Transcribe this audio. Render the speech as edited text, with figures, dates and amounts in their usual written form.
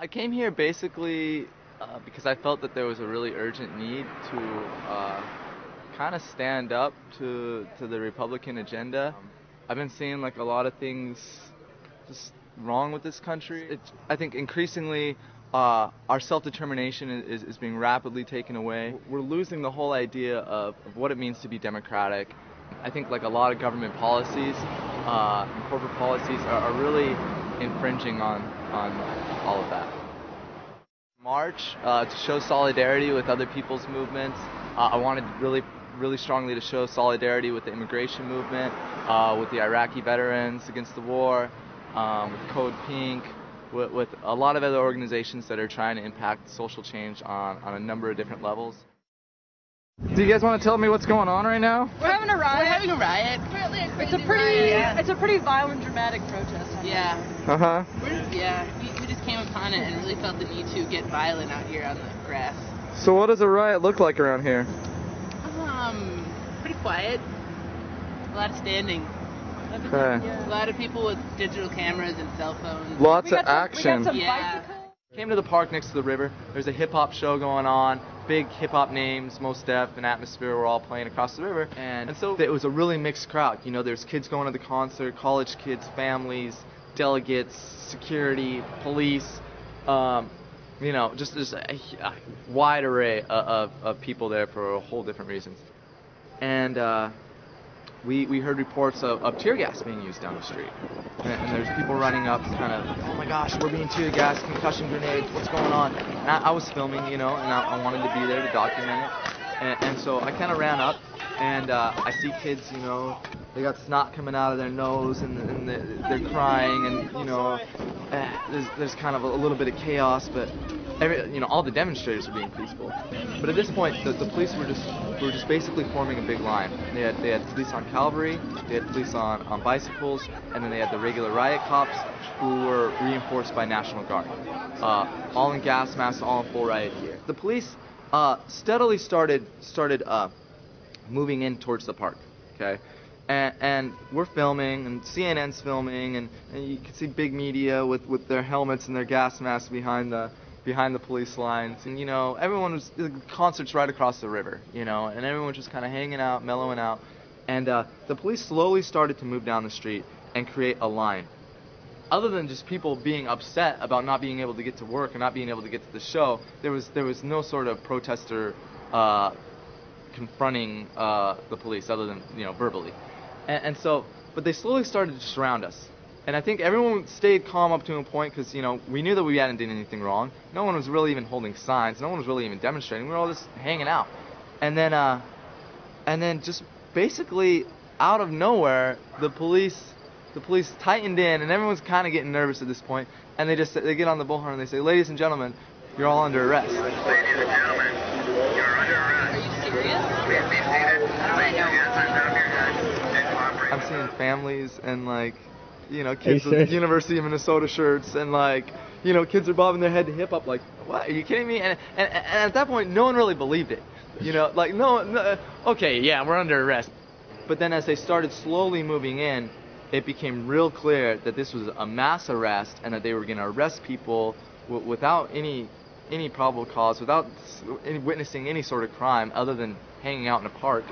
I came here basically because I felt that there was a really urgent need to kind of stand up to the Republican agenda. I've been seeing like a lot of things just wrong with this country. I think increasingly our self-determination is being rapidly taken away. We're losing the whole idea of what it means to be democratic. I think like a lot of government policies and corporate policies are really infringing on all of that. March to show solidarity with other people's movements. I wanted really strongly to show solidarity with the immigration movement, with the Iraqi veterans against the war, with Code Pink, with a lot of other organizations that are trying to impact social change on a number of different levels. Do you guys want to tell me what's going on right now? We're having a riot. We're having a riot. It's a pretty violent, dramatic protest. Yeah. Uh-huh. We just came upon it and really felt the need to get violent out here on the grass. So what does a riot look like around here? Pretty quiet. A lot of standing. Okay. A lot of people with digital cameras and cell phones. Lots of action. We got some bicycles. Came to the park next to the river. There's a hip-hop show going on. Big hip-hop names, Mos Def and Atmosphere were all playing across the river. And so it was a really mixed crowd. You know, there's kids going to the concert, college kids, families, delegates, security, police. You know, just a wide array of people there for a whole different reasons. And we heard reports of tear gas being used down the street. And there's people running up kind of, oh my gosh, we're being tear gassed, concussion grenades, what's going on? And I was filming, you know, and I wanted to be there to document it. And so I kind of ran up, and I see kids, you know, they got snot coming out of their nose, and they're crying, and, you know, there's kind of a little bit of chaos, but all the demonstrators were being peaceful. But at this point, the police were just basically forming a big line. They had police on cavalry, they had police on bicycles, and then they had the regular riot cops who were reinforced by National Guard, all in gas masks, all in full riot gear. The police steadily started moving in towards the park. Okay. And we're filming, and CNN's filming, and you can see big media with their helmets and their gas masks behind the police lines. And, you know, the concert's right across the river, you know, and everyone was just kind of hanging out, mellowing out. And the police slowly started to move down the street and create a line. Other than just people being upset about not being able to get to work and not being able to get to the show, there was no sort of protester confronting the police other than, you know, verbally. And so, but they slowly started to surround us. And I think everyone stayed calm up to a point because, you know, we knew that we hadn't done anything wrong. No one was really even holding signs. No one was really even demonstrating. We were all just hanging out. And then just basically out of nowhere, the police tightened in, and everyone's kind of getting nervous at this point. And they get on the bullhorn and they say, "Ladies and gentlemen, you're all under arrest." Ladies and gentlemen, you're under arrest. Are you serious? Please be seated. Place your hands on top of your head and cooperate. I'm seeing families and, like, you know, kids with University of Minnesota shirts, and, like, you know, kids are bobbing their head to hip hop, like, what, are you kidding me? And at that point, no one really believed it. You know, like, no, okay, yeah, we're under arrest. But then as they started slowly moving in, it became real clear that this was a mass arrest and that they were going to arrest people without any probable cause, without witnessing any sort of crime other than hanging out in a park.